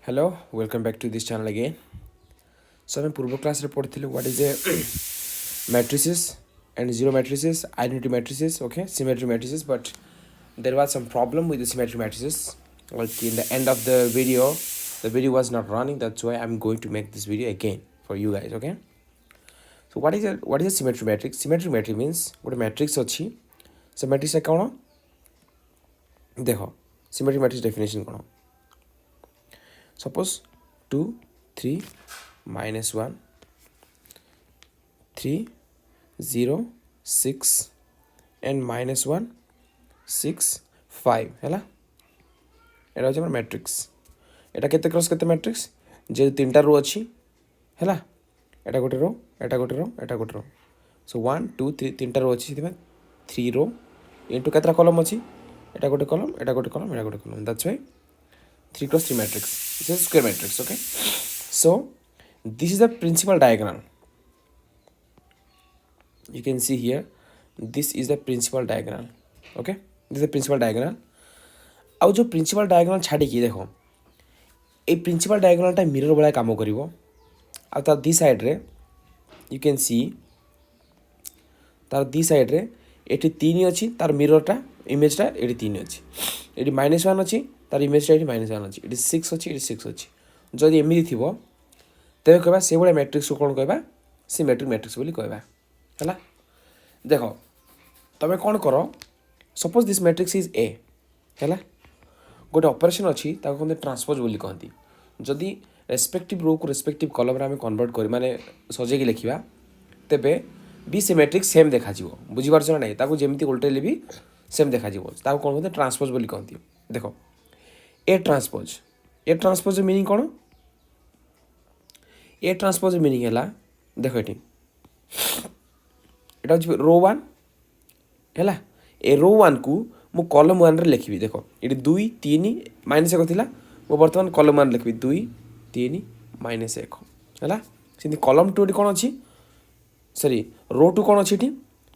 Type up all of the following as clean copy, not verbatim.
Hello, welcome back to this channel again. So I'm पूर्व class रे पढ़िथिलु what is a matrices and zero matrices, identity matrices, okay, symmetry matrices, but there was some problem with the symmetry matrices. Like in the end of the video was not running. That's why I'm going to make this video again for you guys, okay? So what is a symmetry matrix? Symmetry matrix means ଗୋଟେ matrix ଅଛି ସେ matrix କ'ଣ ଦେଖ symmetry matrix definition କ'ଣ suppose 2 3 minus 1 3 0 6 and minus 1 6 5 ହେଲା এটা হচ্ছে আমার ম্যাট্রিক্স এটা কেতে ক্রস কেতে ম্যাট্রিক্স যে তিনটা রো ଅଛି ହେଲା এটা গোটে রো এটা গোটে রো এটা গোটে রো সো 1 2 3 তিনটা রো ଅଛି ସେଥିପାଇଁ 3 রো ইনটু কেতটা কলম ଅଛି এটা গোটে কলম এটা গোটে কলম এটা গোটে কলম that's why 3 cross 3 matrix. This is a square matrix, okay? So this is the principal diagonal. You can see here, this is the principal diagonal, okay? This is the principal diagonal. ଆଉ जो principal diagonal ଛାଡ଼ିକି ଦେଖ এই principal diagonalଟା mirror ଭଳିଆ କାମ କରିବ ଆଉ ତାର ଦି ସାଇଡ଼ରେ you can see ତାର ଦି ସାଇଡ଼ରେ ଏଠି 3 ଅଛି ତାର ମିରରଟା ଇମେଜଟା ଏଠି 3 ଅଛି ଏଠି -1 ଅଛି तार इमेज ये -1 अच्छी ये 6 अच्छी ये 6 अच्छी जदि एमती थी तेज कह से भाई मैट्रिक्स को कौन कह सिमेट्रिक मैट्रिक्स बोली कहवा है देख तुम कौन कर suppose this matrix is a है गोटे ऑपरेशन अच्छी कहते ट्रांसपोज बोली कहती जदि रेस्पेक्टिव रो को रेस्पेक्टिव कलम आम कन्वर्ट कर माने सजेकी लिखा तेबे भी से मैट्रिक्स सेम देखा बुझीपार ना नहीं जमी उल्टेले भी सेम देखा कौन कहते ट्रांसपोज बोली कहती देख ए ट्रांसपोज मीनिंग कौन ए ट्रांसपोज मीनिंग है देख ये रो 1 है ए रो 1 को मु कॉलम 1 रे लिखी देख ये 2 3 -1 थिला मु बर्तमान कॉलम 1 लिखी 2 3 -1 है सेमती कॉलम 2 कौन अच्छी सॉरी रो 2 कौन अच्छी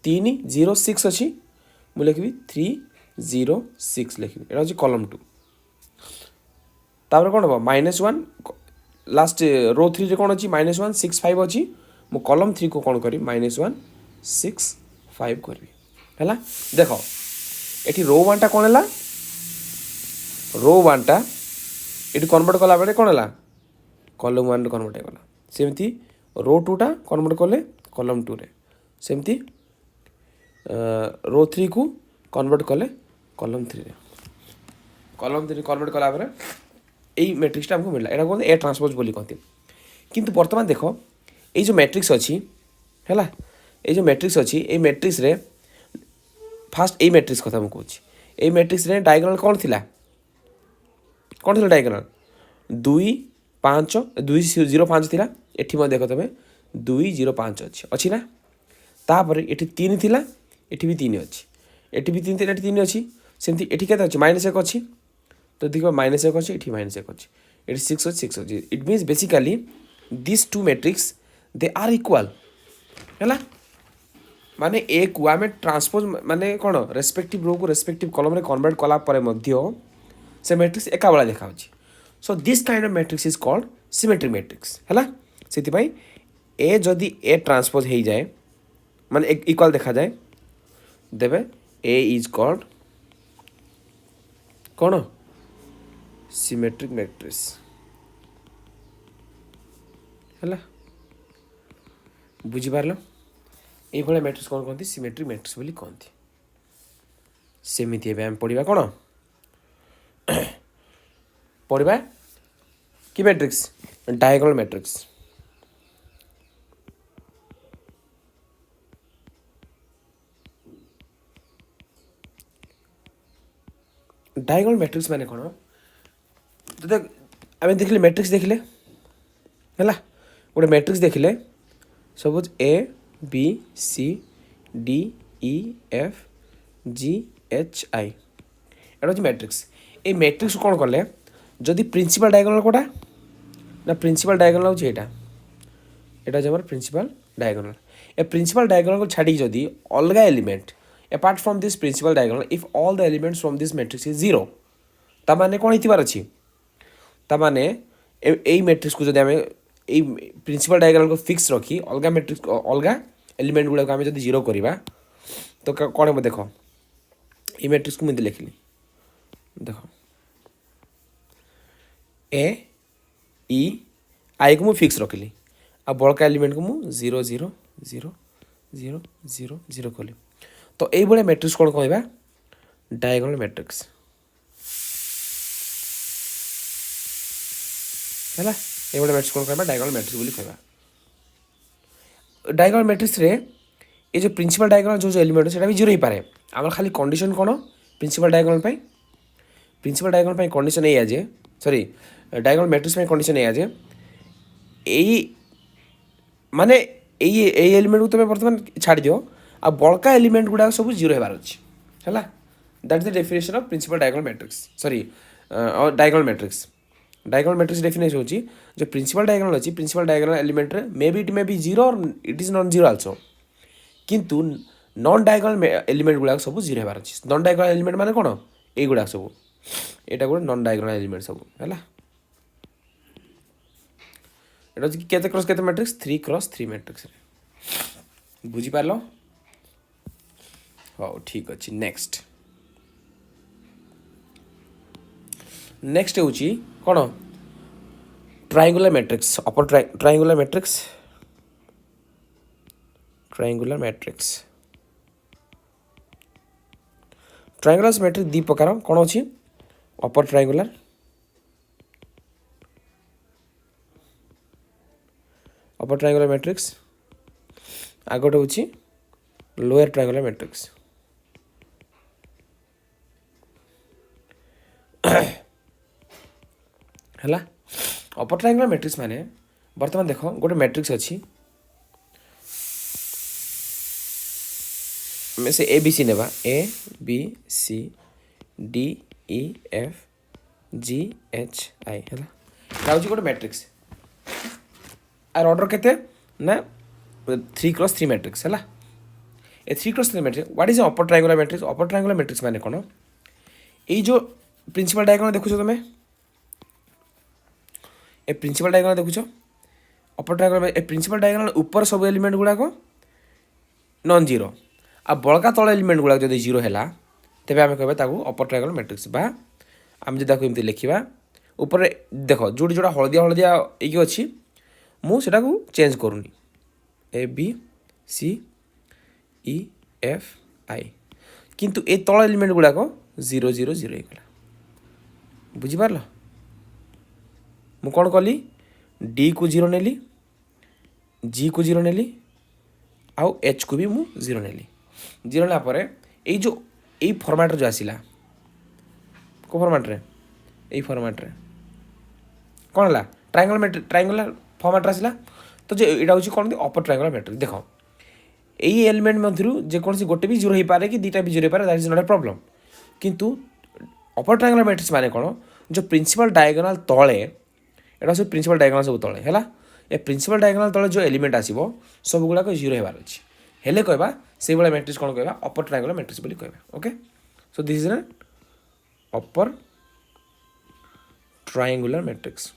3 0 6 अच्छी मु लिखी 3 0 6 लिखी ये हूँ कॉलम 2 तापर कौन हम -1 लास्ट रो 3 रे कौन अच्छी -1 6 5 अच्छी मु कॉलम 3 को कौन करी -1 6 5 करी है देख ये रो 1 टा कौन है रो 1 टा ये कन्वर्ट कला बेले कौन है कॉलम 1 कन्वर्ट होगा सेमती रो 2 टा कन्वर्ट कले कॉलम 2 रे सेमती रो 3 को कन्वर्ट कले कॉलम 3 रे कॉलम 3 कन्वर्ट कला बेले यही मैट्रिक्सटा हमको मिलला यहाँ कहते ए ट्रांसपोज बोली कहती किंतु बर्तमान देख ये जो मैट्रिक्स अच्छी है ये जो मैट्रिक्स अच्छी ये मैट्रिक्स रे फास्ट ये मैट्रिक्स कथा मुझे कहूँ ये मैट्रिक्स रे डायगोनाल कौन थिला डायगोनाल 2 5 2 0 5 थिला एठी म देख तबे 2 0 5 अच्छी ना तापर एठी 3 थिला एठी भी 3 अच्छी एठी भी 3 थिला एठी 3 अच्छी सेमती एठी केते अच्छी -1 अच्छी तो देखो -1 अच्छी ये -1 अच्छी ये 6 6 अच्छी it means basically this two matrix they are equal है माने ए को आम ट्रांसपोज माने कौन रेस्पेक्टिव रो को रेस्पेक्टिव कॉलम रे कन्वर्ट कला परे मध्य से मैट्रिक्स एका बेला देखा so this kind of matrix is called symmetric matrix है से ए जदि ए ट्रांसपोज हो जाए माने इक्वाल देखा जाए देवे ए इज कॉल्ड कौन सिमेट्रिक मैट्रिक्स है बुझीपार ये मैट्रिक्स कौन कहती सिमेट्रिक मैट्रिक्स बोली कहती सेमती आम पढ़ा कौन पढ़ा कि matrix diagonal matrix diagonal matrix माने कौन तो आम देखले मैट्रिक्स देखले है गोटे मैट्रिक्स देखले suppose A B C D E F G H I एटा हूँ मैट्रिक्स ये मैट्रिक्स कौन कले जदि प्रिंसिपल डायगोनल कोटा ना प्रिंसिपल डायगोनल हूँ यहाँ यहाँ प्रिंसिपल डायगोनल ए प्रिंसिपल डायगोनल को छाड़ी जदि अलग element apart from this principal diagonal if all the elements from this matrix is 0 ता माने कौन हितबार अच्छी ता माने এই ম্যাট্রিক্সକୁ ଯଦି ଆମେ ଏଇ ପ୍ରିନ୍ସିପାଲ୍ ଡାଇଗ୍ରାମକୁ ଫିକ୍ସ ରଖି ଅଲଗା ମ୍ୟାଟ୍ରିକ୍ସ ଅଲଗା ଏଲିମେଣ୍ଟ ଗୁଡ଼ାକୁ ଆମେ ଯଦି ଜିରୋ କରିବା ତ କ'ଣ ହେବ ଦେଖ এই ମ୍ୟାଟ୍ରିକ୍ସକୁ ମୁଁ ଏମିତି ଲେଖିଲି ଦେଖ ଏ ଇ ଆଇକୁ ମୁଁ ଫିକ୍ସ ରଖିଲି ଆଉ ବଳକା ଏଲିମେଣ୍ଟକୁ ମୁଁ 0 0 0 0 0 0 କଲି ତ এইଭଳିଆ ମ୍ୟାଟ୍ରିକ୍ସ କ'ଣ କହିବା ଡାଇଗୋନାଲ ମ୍ୟାଟ୍ରିକ୍ସ ହେଲା এইଭଳିଆ ମ୍ୟାଟ୍ରିକ୍ସ କ'ଣ କହିବା ଡାଇଗୋନାଲ ମ୍ୟାଟ୍ରିକ୍ସ ବୋଲି କହିବା ଡାଇଗୋନାଲ ମ୍ୟାଟ୍ରିକ୍ସରେ ये जो प्रिंसिपल डायगोनल जो एलिमेंट है भी जीरो ही पारे आम खाली कंडीशन कौन principal diagonal principal diagonal condition ये जे सॉरी डायगोनल मैट्रिक्स कंडीशन ये जे यही माने यही एलिमेंट को तुम बर्तमान छाड़ दियो आ बड़का एलिमेंट गुड़ा सब जीरो होबार अच्छे है that is the definition of principal diagonal matrix sorry diagonal matrix definition होची जो प्रिंसिपल डायगोनल अच्छी principal diagonal element may be zero और it is non zero also किंतु नॉन डायगोनल एलिमेंट गुड़ा सब जीरो होबार अच्छे नॉन डायगोनल एलिमेंट माने कौन युड़ा सब यहाँ गोटे नॉन डायगोनल एलिमेंट सब है এটা হচ্ছে কেতে ক্রস কেতে ম্যাট্রিক্স 3x3 ম্যাট্রিক্স বুঝি পারলো হও ঠিক আছে নেক্সট হচ্ছে কোন ট্রায়াঙ্গুলার ম্যাট্রিক্স অপর ট্রায়াঙ্গুলার ম্যাট্রিক্স ট্রায়াঙ্গুলার ম্যাট্রিক্স দুই প্রকার কোন আছে অপর ট্রায়াঙ্গুলার अपर ट्रायंगुलर मैट्रिक्स आगोटे हूँ लोअर ट्रायंगुलर मैट्रिक्स है अपर ट्रायंगुलर मैट्रिक्स माने बर्तमान देख गोटे मैट्रिक्स अच्छी से ए बी सी नेबा A B C D E F G H I है गोटे मैट्रिक्स आर ऑर्डर केते ना 3x3 मैट्रिक्स है ए 3x3 matrix what is upper triangular matrix माने कौन ये जो प्रिंसिपल डायगोनल देखुछ तुम ए प्रिंसिपल डायगोनल देखुछ अपर ट्रायंगुलर ए प्रिंसिपल डायगोनल ऊपर सब एलिमेंट गुड़ा को नॉन जीरो आ बड़का तल एलिमेंट गुड़ा जब जीरो है तेज आम कह अपर ट्रायंगुलर मैट्रिक्स बा आम जो एमती लिखा ऊपर देख जोड़ी जोड़ा हलदिया हलदिया ये अच्छी मुझे चेंज करूनी A B C E F I किंतु ए तल एलिमेंट गुड़ाक 0 0 0 होगा बुझीपार मु कौन कली डी को 0 नेली जी को 0 नेली आउ एच को भी मु 0 नेली 0 नापर जो यही फॉर्मेट जो आसला को फॉर्मेट रे यही फॉर्मेट रे कौन है ट्रायंगुलर फॉर्मेट आसला तो जो यहाँ हूँ कौन अपर ट्रायंगुलर मैट्रिक्स देख यही एलिमेंट मध्य जेकोसी गोटे भी जीरो हो पारे कि दुईटा भी जीरो हो पारे that is not a problem किंतु अपर ट्रायंगुलर मैट्रिक्स माने कौन जो प्रिंसिपल डायगोनल तले यहाँ सब प्रिंसिपल डायगोनल सब तले है ए प्रिंसिपल डायगोनल तले जो एलिमेंट आसो सब गुड़ाक जीरो होबार अच्छे हेले कहवा से भाई मैट्रिक्स कौन कहवा अपर ट्रायंगुलर मैट्रिक्स बोली कहवा okay so this is an upper triangular matrix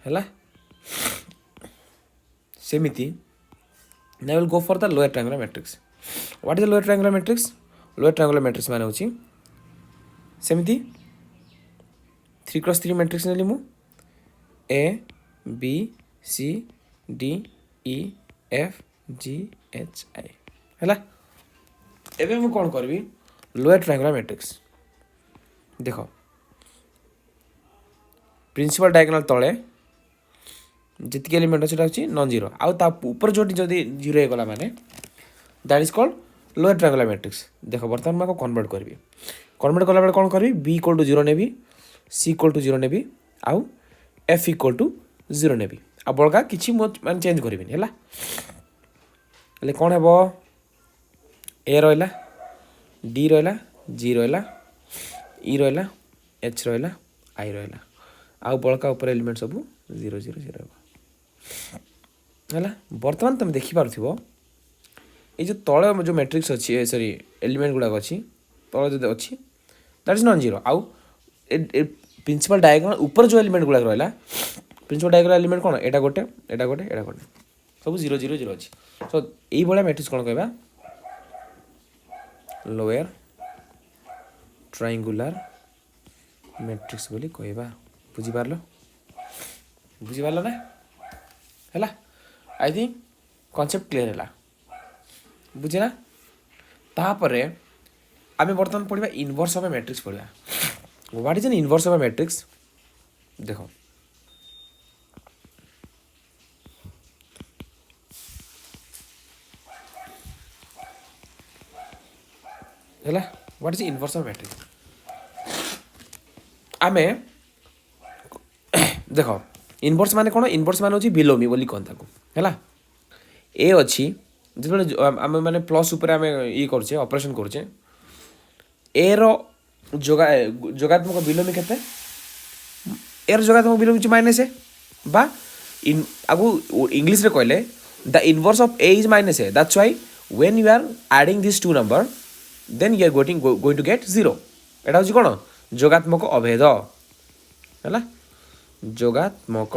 है सेमिति now we'll go for the lower triangular matrix what is the lower triangular matrix माने होची सेमिति 3x3 मैट्रिक्स नेली मु A B C D E F G H I है एबे मु कौन करबी लोअर ट्रायंगुलर मैट्रिक्स देख प्रिंसिपल डायगोनल तले जितकी एलिमेंट अच्छे नॉन जीरो आउ ऊपर जो जीरो होगा माने that is called lower triangular matrix देख बर्तमान मैं कन्वर्ट करी कन्वर्ट कला बेले कौन करी बी इक्वल टू 0 नेबी सी इक्वल टू 0 नेबी आउ एफ इक्वल टू 0 नेबी आ बड़का किसी माने चेंज करी है कौन है ए रहा डी रहा जी रहा ई रहा एच रहा आई रहा आउ बड़का ऊपर एलिमेंट सब 0 0 0 है बर्तमान तुम देखिपार ये जो तले जो मैट्रिक्स अच्छी सॉरी एलिमेंट गुड़ाक अच्छी तले जो अच्छी दैट इज नॉन जीरो आउ प्रिंसिपल डायगोनाल ऊपर जो एलिमेंट गुड़ा रहा प्रिंसिपल डायगोनाल एलिमेंट कौन एटा गोटे एटा गोटे एटा गोटे सब 0 0 0 अच्छी सो यही भाया मैट्रिक्स कौन कहवा लोअर ट्रायंगुलर मैट्रिक्स बोली कहवा बुझिपारल ना है आई थिंक कॉन्सेप्ट क्लियर है बुझेना तापर आम बर्तमान पढ़ा इनवर्स ऑफ ए मैट्रिक्स पढ़ा what is an inverse of A matrix देखो है what is inverse of matrix आमे देख इनवर्स माने कौन इनवर्स माने होची बिलोमी बोली कहन ताको हैला ए अच्छी जो आम मैंने प्लस उपर आम ये करछे ऑपरेशन करछे ए रो जोगात्मक बिलोमी केते ए रो जोगात्मक बिलोमी माइनस है बा इन आगु इंग्लिश रे कहले the inverse of A is minus है that's why when you are adding this to number then you are going to get 0 एटा होची कोन जोगात्मक अभेद हैला जोगात्मक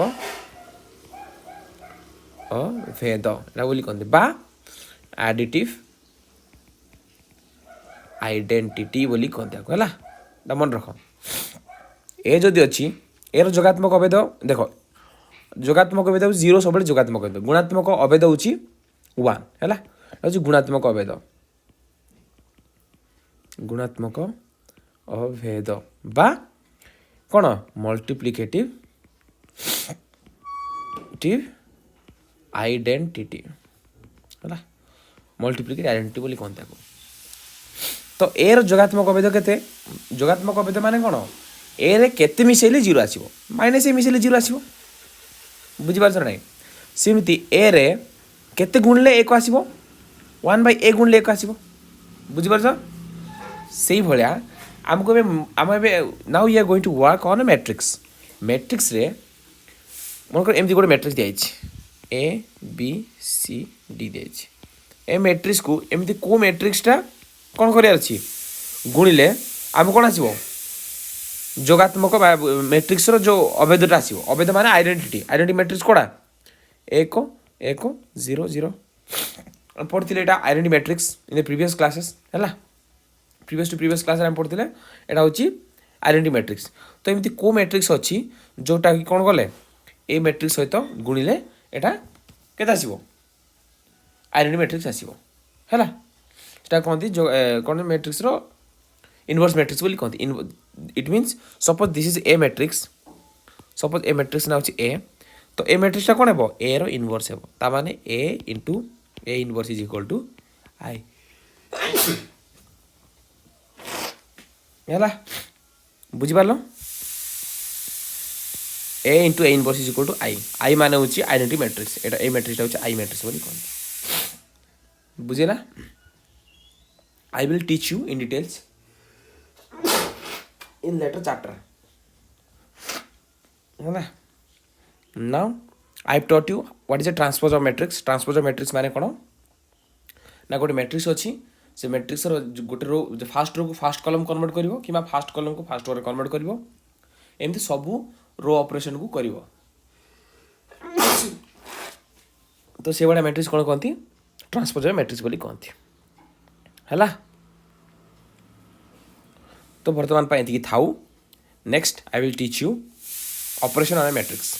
अभेद एटा बोली कहते बा एडिटिव आइडेंटिटी बोली कहते है मन रख ए जदि अच्छी ए जोगात्मक अभेद देख जोगात्मक अभेद 0 सब जोगात्मक अभेद गुणात्मक अभेद हूँ 1 है गुणात्मक अभेद गुणात्मक अभेद बा कौन मल्टीप्लिकेटिव आइडेंटिटी है मल्टीप्लिकेटिव आइडेंटिटी बोली कहते तो ए जोगात्मक अभेद केते जोगात्मक अभेद माने कौन ए रे केते मिसेले 0 आसीबो माइनस ए मिसेले 0 आसीबो बुझी पारछ नै सेमती ए रे केते गुणले 1 आसीबो 1/a गुणले 1 आसीबो बुझी पारछ सेही भलिया आमको आम now we are going to work on a matrix रे मन कर एमती गोटे मैट्रिक्स दिया ए बी सी डी दिया ए मैट्रिक्स को एमती को मैट्रिक्सटा कौन करार अच्छी गुणिले आम कौन आसो जोगात्मक मैट्रिक्स जो अभेदटा आसो अभेद माने आइडेंटिटी मैट्रिक्स कौड़ा 1 1 0 0 पढ़ते यहाँ identity matrix in the previous classes है प्रीवियस टू प्रीवियस क्लास आम पढ़ते यहाँ हूँ आइडेंटिटी मैट्रिक्स तो एमती को मैट्रिक्स अच्छी जोटा कि कौन कले ए मैट्रिक्स सहित गुणिले यहाँ के आसो आइडेंटिटी मैट्रिक्स आसो है कहती जो कौन मैट्रिक्स रो इनवर्स मैट्रिक्स बोली कहती it means suppose this is a matrix suppose A matrix ना ए तो ए मैट्रिक्सटा कौन हे ए रो इनवर्स हे ताने A into A inverse is equal to I है बुझिपार A into A inverse is equal to I माने हूँ आइडेंटिटी मैट्रिक्स एटा ए मैट्रिक्सटा हूँ आई मैट्रिक्स बोली कहते बुझेला I will teach you in details in later chapter. Now I have taught you what is a transpose of matrix. Transpose of matrix माने कौन ना गोटे मैट्रिक्स अच्छी से मैट्रिक्स गोटे रो फास्ट रो को फास्ट कॉलम कन्वर्ट करिवो कि फास्ट कॉलम को फास्ट रो कन्वर्ट करिवो एमती सबू रो ऑपरेशन को करिवो तो से बड़ा मैट्रिक्स कौन कहती ट्रांसपोज ऑफ मैट्रिक्स बोली कहती है तो बर्तमान ये थाउ next I will teach you operation on a matrix